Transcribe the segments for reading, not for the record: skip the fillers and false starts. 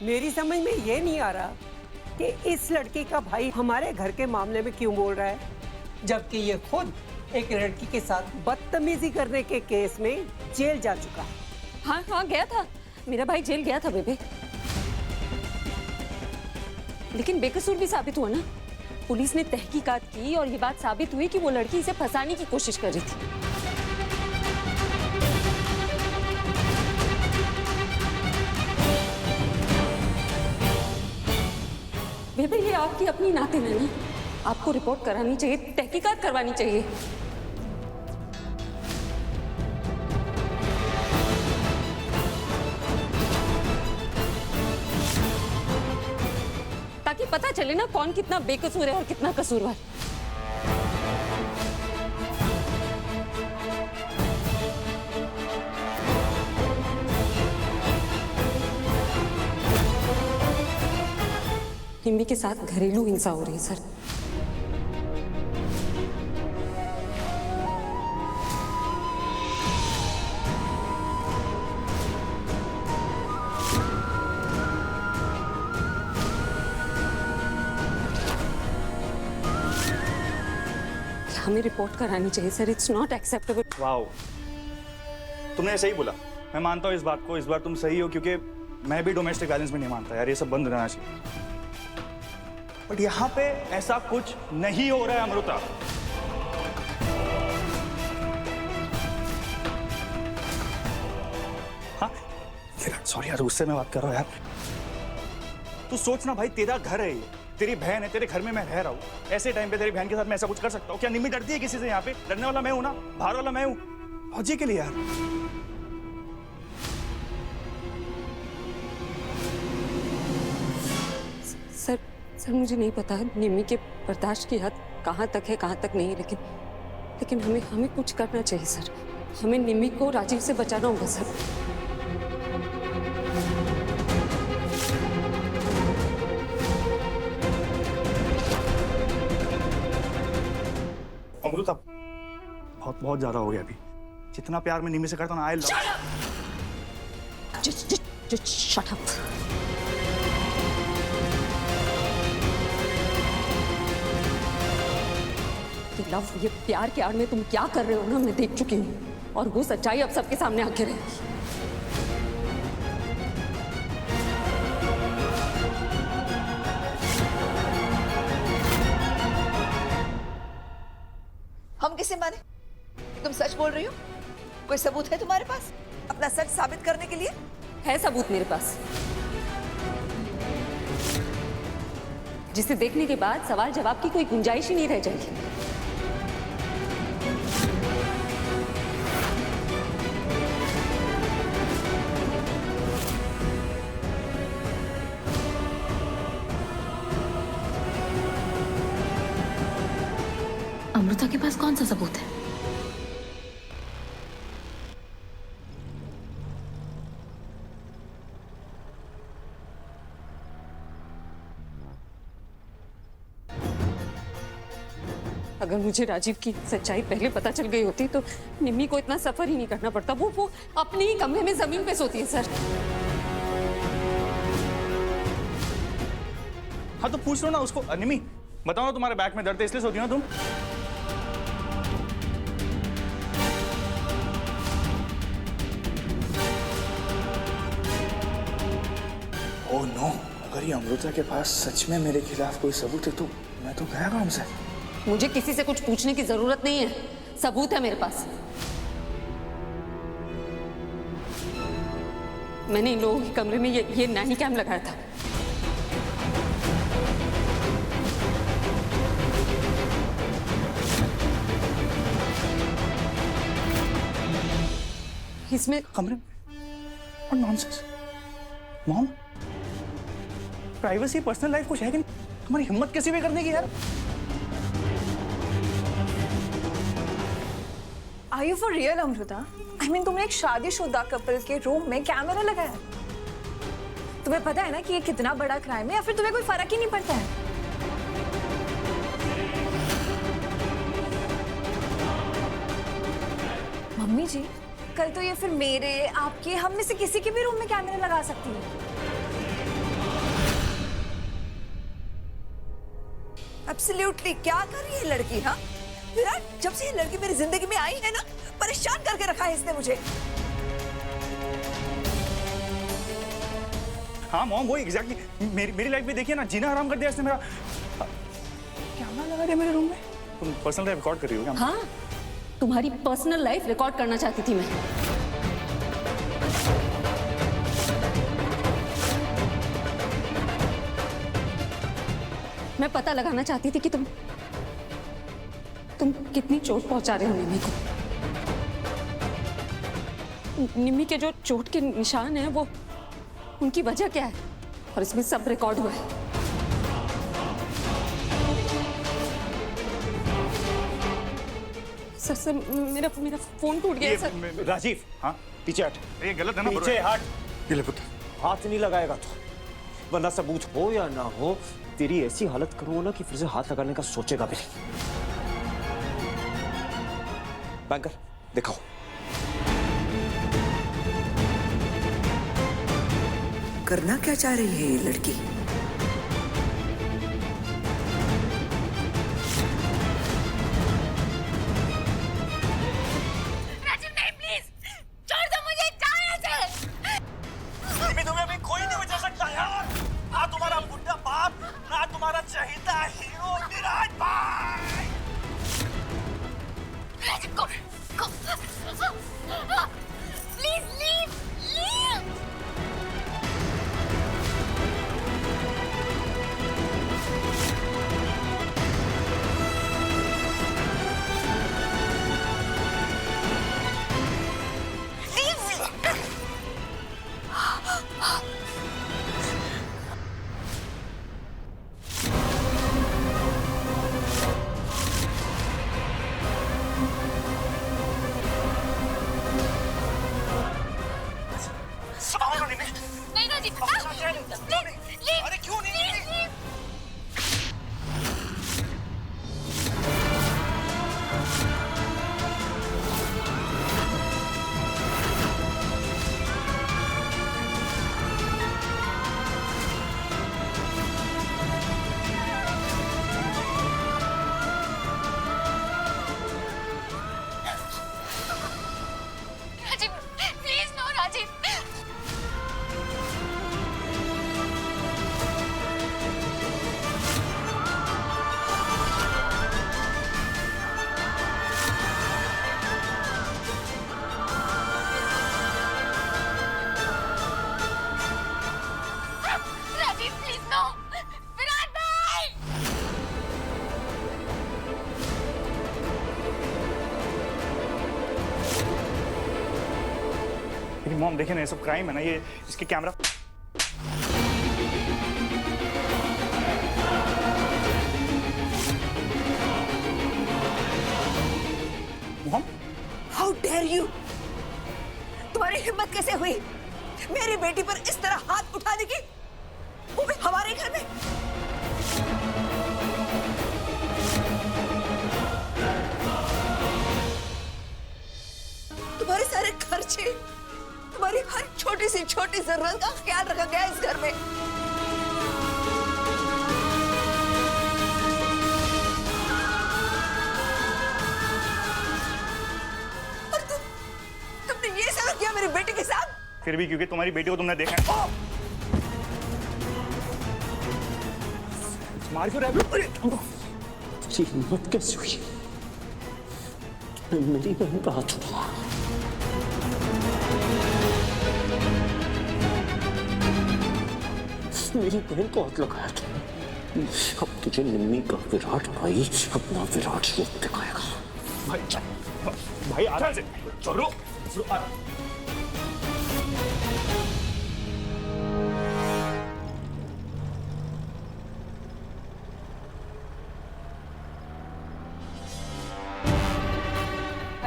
मेरी समझ में ये नहीं आ रहा कि इस लड़की का भाई हमारे घर के मामले में क्यों बोल रहा है, जबकि ये खुद एक लड़की के साथ बदतमीजी करने के केस में जेल जा चुका है। हाँ हाँ गया था, मेरा भाई जेल गया था बेबे, लेकिन बेकसूर भी साबित हुआ ना। पुलिस ने तहकीकात की और ये बात साबित हुई कि वो लड़की इसे फंसाने की कोशिश कर रही थी। बेबे ये आपकी अपनी नाते है ना, आपको रिपोर्ट करानी चाहिए, तहकीकात करवानी चाहिए। ताकि पता चले ना कौन कितना बेकसूर है और कितना कसूरवार। निम्मी के साथ घरेलू हिंसा हो रही है सर। हमें रिपोर्ट करानी चाहिए sir, it's not acceptable. Wow, तुमने सही बोला, मैं मानता हूँ इस बात को, इस बार तुम सही हो, क्योंकि मैं भी डोमेस्टिक वायलेंस में नहीं मानता यार, ये सब बंद रहना चाहिए। बट यहाँ पे ऐसा कुछ नहीं हो रहा है अमृता। हाँ सॉरी यार, उससे मैं बात कर रहा हूँ यार। तू सोचना भाई, तेरा घर है ये, तेरी बहन है, तेरे घर में मैं रह रहा हूँ, ऐसे टाइम पे तेरी बहन के साथ मैं ऐसा कुछ कर सकता हूँ क्या? निम्मी डरती है किसी से? यहाँ पे डरने वाला मैं हूँ ना, बाहर वाला मैं हूँ, फौजी के लिए यार। सर सर मुझे नहीं पता निम्मी के बर्दाश्त की हद कहाँ तक है कहाँ तक नहीं, लेकिन हमें कुछ करना चाहिए सर। हमें निम्मी को राजीव से बचाना होगा सर। अमृता बहुत ज्यादा हो गया अभी। जितना प्यार मैं निम्मी से करता हूँ ना, I love. Just shut up. ये लव, ये प्यार के आड़ में तुम क्या कर रहे हो ना, मैं देख चुकी हूँ, और वो सच्चाई अब सबके सामने आके रहेगी। हम किसे माने? तुम सच बोल रही हो? कोई सबूत है तुम्हारे पास अपना सच साबित करने के लिए? है सबूत मेरे पास, जिसे देखने के बाद सवाल जवाब की कोई गुंजाइश ही नहीं रह जाएगी। अमृता के पास कौन सा सबूत है? अगर मुझे राजीव की सच्चाई पहले पता चल गई होती तो निम्मी को इतना सफर ही नहीं करना पड़ता। वो अपने ही कमरे में जमीन पे सोती है सर। हाँ तो पूछ लो ना उसको। निम्मी बताओ ना, तुम्हारे बैक में दर्द है इसलिए सोती हो ना तुम? ओह नो, अगर ये अमृता के पास सच में मेरे खिलाफ कोई सबूत है तो मैं तो गया काम से। मुझे किसी से कुछ पूछने की जरूरत नहीं है, सबूत है मेरे पास। मैंने इन लोगों के कमरे में ये नैनी कैम लगाया था। इसमें कमरे और nonsense. Mom, privacy personal life कुछ है कि नहीं? तुम्हारी हिम्मत कैसी भी करने की यार? Are you for real, Amrita? I mean, तुमने एक शादीशुदा कपल के रूम में कैमरा लगाया। तुम्हें पता है ना कि ये कितना बड़ा क्राइम है, या फिर तुम्हें कोई फर्क ही नहीं पड़ता है? मम्मी जी, कल तो ये फिर मेरे, आपके, हम में से किसी के भी रूम में कैमरा लगा सकती है। एब्सोल्युटली क्या कर रही है लड़की? हाँ विराट, जब से ये लड़की मेरी जिंदगी में आई है ना, परेशान करके रखा है इसने मुझे। हाँ मॉम, वो एग्जैक्टली मेरी लाइफ में देखिए ना, जीना हराम कर दिया इसने मेरा। कैमरा लगा दिया मेरे रूम में। तुम पर्सनल लाइफ रिकॉर्ड कर रही हो क्या? हाँ, तुम्हारी पर्सनल लाइफ रिकॉर्ड करना चाहती थी मैं। मैं पता लगाना चाहती थी कि तुम कितनी चोट पहुंचा रहे हो निम्मी को। निम्मी के जो चोट के निशान हैं, वो उनकी वजह क्या है, और इसमें सब रिकॉर्ड हुआ है। सर मेरा फोन टूट गया है सर। राजीव, हाँ पीछे हट। ये गलत है ना? पीछे हट। ये ले पुत्र। हाथ नहीं लगाएगा तो, वरना सबूत हो या ना हो, तेरी ऐसी हालत करूंगा ना कि फिर से हाथ लगाने का सोचेगा भी नहीं। बैंकर दिखाओ। करना क्या चाह रही है ये लड़की? राजीव नहीं, प्लीज छोड़ दो मुझे, जाओ यहाँ से। तुम्हें अभी कोई नहीं बचा सकता यार, ना तुम्हारा बुढ़ा बाप, ना तुम्हारा चहेता हीरो विराट भाई। राजीव को प्लीज लीव लीव। नहीं राजीव, प्लीज लीव। अरे क्यों नहीं? Rajeev please no Rajeev. Rajeev please no. Virat भाई। मेरी मॉम देखे ना, ये सब क्राइम है ना, ये इसके camera. Mom, how dare you! तुम्हारी हिम्मत कैसे हुई मेरी बेटी पर इस तरह हाथ उठाने की, वो भी हमारे घर में? तुम्हारे सारे खर्चे, तुम्हारी हर छोटी सी छोटी जरूरत का ख्याल रखा गया इस घर में। और तुमने ये सब किया मेरी बेटी के साथ? फिर भी क्योंकि तुम्हारी बेटी को तुमने देखा है। मार क्यों रहा है? तुझी हिम्मत कैसे हुई मेरी बहन का हाथ उठा? मेरी बहन को हाथ लगाया तुमने। अब तुझे निम्मी का विराट भाई अपना विराट रूप दिखाएगा। भाई चल, भाई आराम से चलो।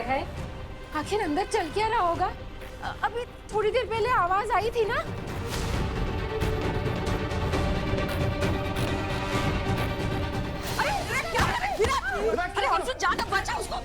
है आखिर अंदर चल क्या रहा होगा? अभी थोड़ी देर पहले आवाज आई थी ना। अरे क्या कर रहे हैं? विराट! अरे अर्जुन जाना, बचा उसको।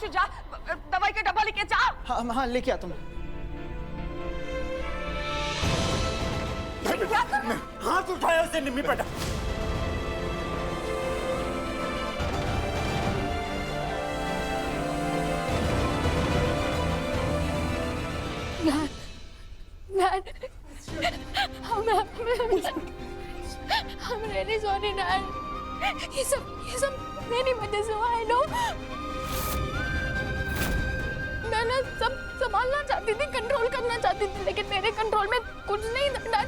से जा, दवाई का डब्बा लेके जा। हाँ हाँ लेके आता हूँ। हाथ उठाया उसने निम्मी बेटा। I'm really sorry, Dad. ये सब मेरी वजह से हुआ, I know. मैं ना सब संभालना चाहती थी, कंट्रोल करना चाहती थी, लेकिन मेरे कंट्रोल में कुछ नहीं था, Dad.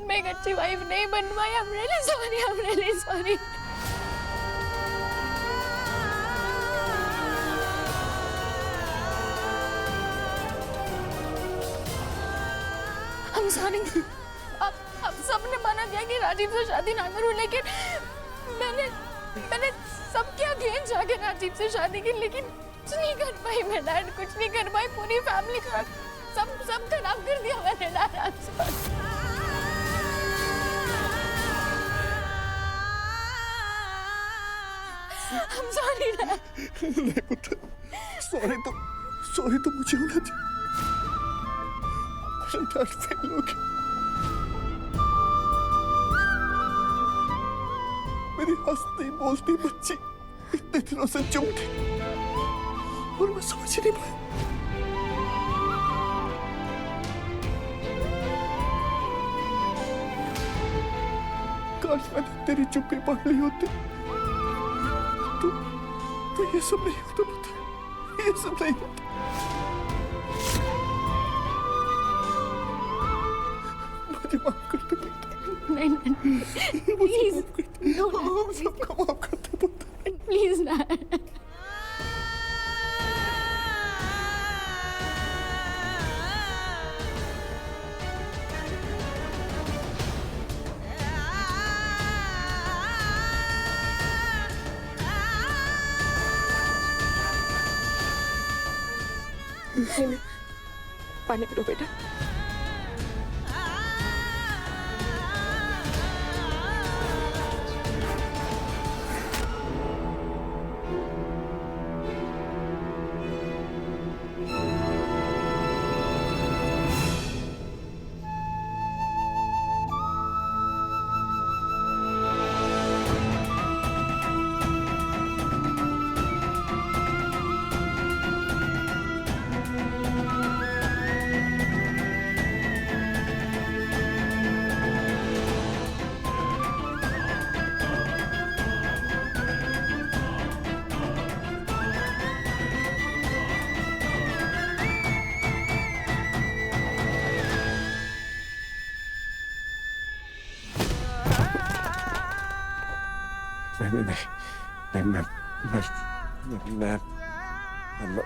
मैं एक अच्छी वाइफ नहीं बन पाई. I'm really sorry. I'm really sorry. I'm sorry. अब सबने मना किया कि राजीव से शादी ना करूं, लेकिन मैंने सबके अगेंस्ट जाके राजीव से शादी की, लेकिन कुछ नहीं कर पाई मैं, डैड. कुछ नहीं कर पाई. पूरी फैमिली का सब खराब कर दिया मैंने, डैड. I'm sorry, dad. नहीं पुत्र, सॉरी तो मुझे होना चाहिए। डैड फेल हो गया। मेरी हंसती बोलती बच्ची इतने दिनों से चुप थी और मैं समझ ही नहीं पाया। काश मैंने तेरी चुप्पी पढ़ ली होती तो ये सब नहीं होता पुत्र, ये सब नहीं होता। मुझे माफ कर दे पुत्र। नहीं, प्लीज. हम सबका माफ करते पुत्र। प्लीज ना. पानी पिलो बेटा.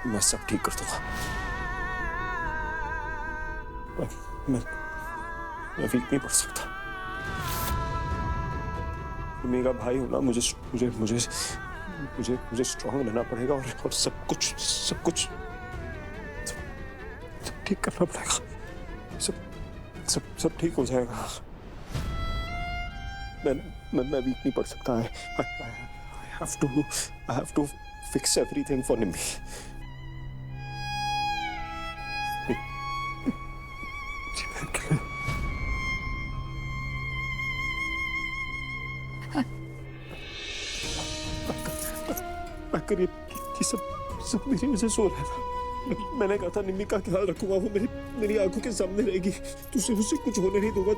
मैं सब ठीक कर दूंगा। मैं वीक नहीं पड़ सकता। मेरा भाई होना मुझे स्ट्रांग रहना पड़ेगा और सब कुछ ठीक करना पड़ेगा। सब ठीक हो जाएगा। मैं वीक नहीं पड़ सकता है। I have to fix everything for Nimmi. आकर ये सब मेरी वजह से हो रहा है। मैंने कहा था निम्मी का ख्याल रखूंगा, वो मेरी आंखों के सामने रहेगी, तुझे उससे कुछ होने नहीं दूंगा।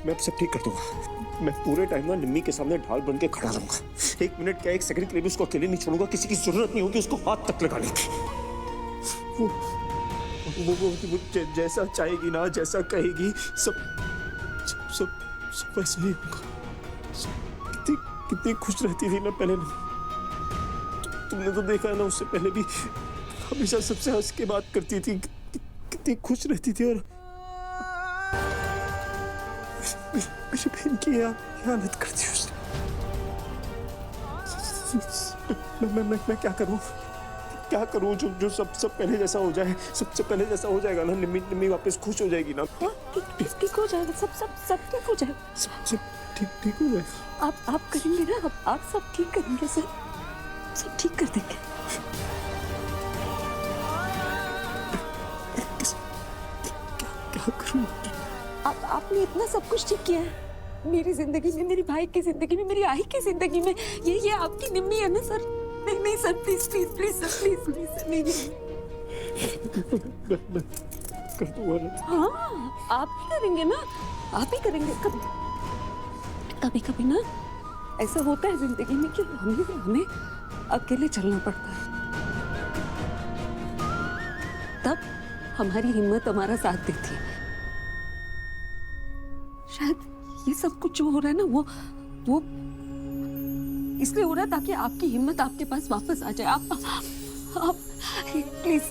मैं सब ठीक कर दूंगा। मैं पूरे टाइम ना निम्मी के सामने ढाल बन के खड़ा रहूंगा। 1 मिनट क्या 1 सेकंड के लिए भी उसको अकेले नहीं छोड़ूंगा। किसी की जरूरत नहीं होगी उसको हाथ तक लगाने की। वो जैसा चाहेगी ना, जैसा कहेगी, सब वैसे ही होगा। कितनी खुश रहती थी ना पहले। तुमने तो देखा है ना, उससे पहले भी हमेशा सबसे हंस के बात करती थी, कितनी खुश रहती थी। और मेरी बहन की हालत करती उसने। मैं क्या करूं? क्या करूं जो जो सब पहले जैसा हो जाए? सबसे पहले जैसा हो जाएगा ना, निम्मी निम्मी वापस खुश हो जाएगी ना। हाँ, ठीक हो जाएगा, सब ठीक हो जाएगा। सब ठीक हो जाएगा। आप करेंगे ना, आप सब ठीक करेंगे सर, सब ठीक कर देंगे। क्या करूं? आपने इतना सब कुछ ठीक किया है मेरी जिंदगी में, मेरी भाई की जिंदगी में, मेरी आई की जिंदगी में। ये आपकी निम्मी है ना सर? नहीं सर, प्लीज सर, नहीं। मैं कर दूंगा। हाँ, आप ही करेंगे ना, आप ही करेंगे। कभी ना ऐसा होता है जिंदगी में कि हमें अकेले चलना पड़ता है, तब हमारी हिम्मत हमारा साथ देती है। शायद ये सब कुछ जो हो रहा है ना, वो इसलिए हो रहा है ताकि आपकी हिम्मत आपके पास वापस आ जाए। आप प्लीज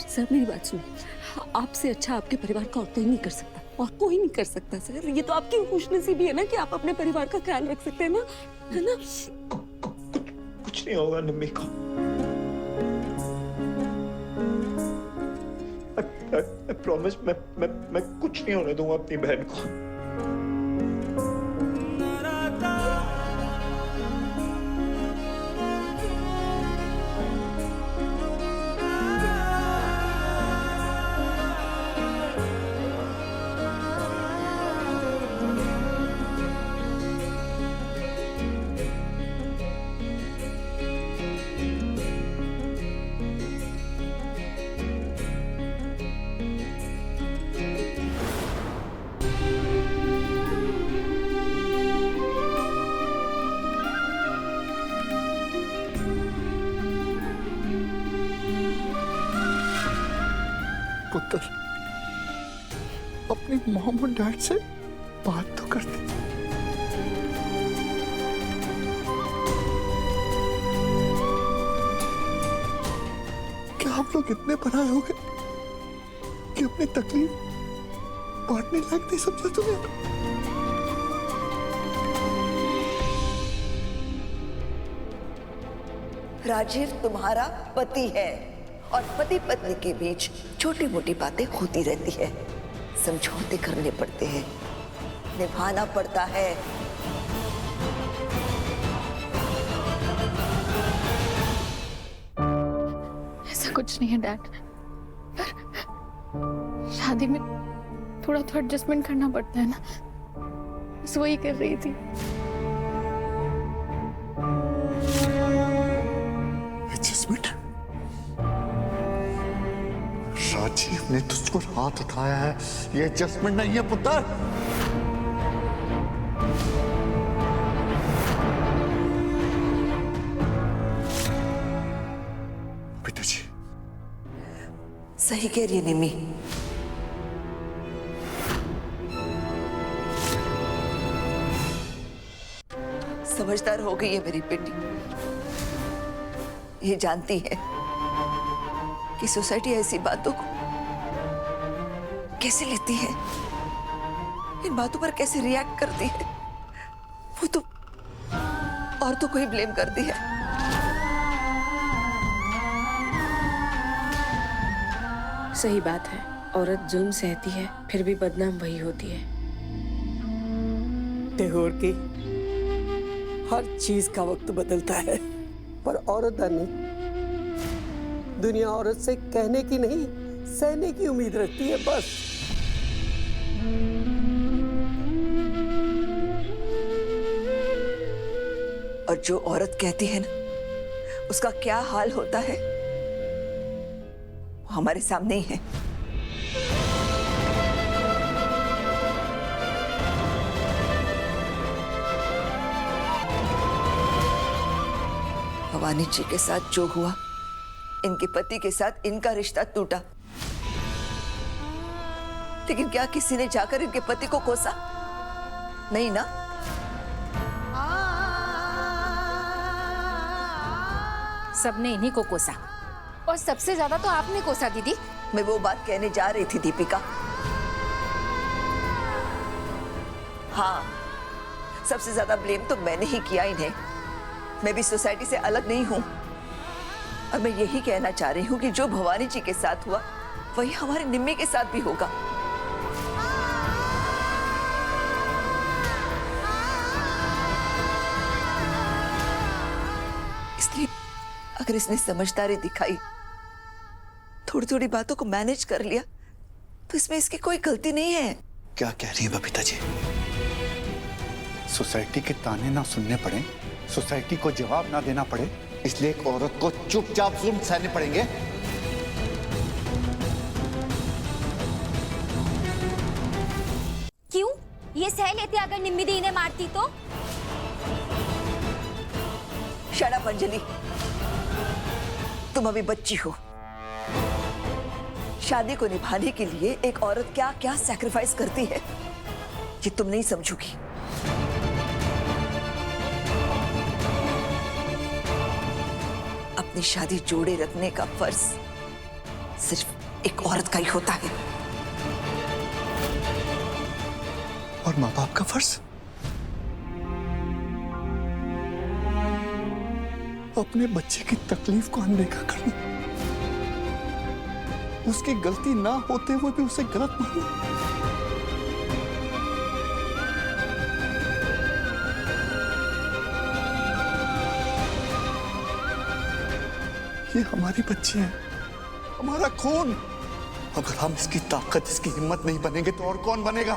सर मेरी बात सुनिए। आपसे अच्छा आपके परिवार का और कोई नहीं कर सकता, और कोई नहीं कर सकता सर। ये तो आपकी खुशनसीबी है ना कि आप अपने परिवार का ख्याल रख सकते हैं ना, है ना? कुछ नहीं होगा निम्मी को। I promise मैं कुछ नहीं होने दूंगा अपनी बहन को। पुत्र, अपनी मॉम और डैड से बात तो करते। क्या हम लोग इतने बनाए हो गए कि अपनी तकलीफ बांटने लायक नहीं समझा तुम्हें? राजीव तुम्हारा पति है और पति पत्नी के बीच छोटी मोटी बातें होती रहती है, समझौते करने पड़ते हैं, निभाना पड़ता है। ऐसा कुछ नहीं है डैड, पर शादी में थोड़ा तो एडजस्टमेंट करना पड़ता है ना, बस वही कर रही थी। एडजस्टमेंट? राजीव ने तुझको हाथ उठाया है, ये एडजस्टमेंट नहीं है पुत्र। पिताजी सही कह रही है निम्मी। समझदार हो गई है मेरी बेटी, ये जानती है कि सोसाइटी ऐसी बातों को कैसे लेती है, इन बातों पर कैसे रिएक्ट करती है। वो तो औरतों को ही ब्लेम करती है। सही बात है, औरत जुल्म सहती है फिर भी बदनाम वही होती है। टैगोर की हर चीज का वक्त बदलता है, पर औरत नहीं। दुनिया औरत से कहने की नहीं, सहने की उम्मीद रखती है बस। और जो औरत कहती है ना, उसका क्या हाल होता है वो हमारे सामने ही है। भवानी जी के साथ जो हुआ, इनके पति के साथ इनका रिश्ता टूटा, लेकिन क्या किसी ने जाकर इनके पति को कोसा? नहीं ना। सबने इन्हीं को कोसा, और सबसे ज्यादा तो आपने कोसा दीदी। मैं वो बात कहने जा रही थी दीपिका। हाँ, सबसे ज्यादा ब्लेम तो मैंने ही किया इन्हें। मैं भी सोसाइटी से अलग नहीं हूं, और मैं यही कहना चाह रही हूँ कि जो भवानी जी के साथ हुआ वही हमारे निम्मी के साथ भी होगा। इसलिए अगर इसने समझदारी दिखाई, थोड़ी थोड़ी बातों को मैनेज कर लिया, तो इसमें इसकी कोई गलती नहीं है। क्या कह रही है बबीता जी? सोसाइटी के ताने ना सुनने पड़े, सोसाइटी को जवाब ना देना पड़े, इसलिए एक औरत को चुपचाप जुल्म सहने पड़ेंगे? क्यों? ये सह लेते अगर निम्मी दी इन्हें मारती तो? शट अप अंजलि, तुम अभी बच्ची हो। शादी को निभाने के लिए एक औरत क्या क्या सैक्रिफाइस करती है ये तुम नहीं समझोगी। अपनी शादी जोड़े रखने का फर्ज सिर्फ एक औरत का ही होता है। और माँ बाप का फर्ज? अपने बच्चे की तकलीफ को अनदेखा करना, उसकी गलती ना होते हुए भी उसे गलत मानना। ये हमारी बच्ची है, हमारा खून। अगर हम इसकी ताकत, इसकी हिम्मत नहीं बनेंगे तो और कौन बनेगा?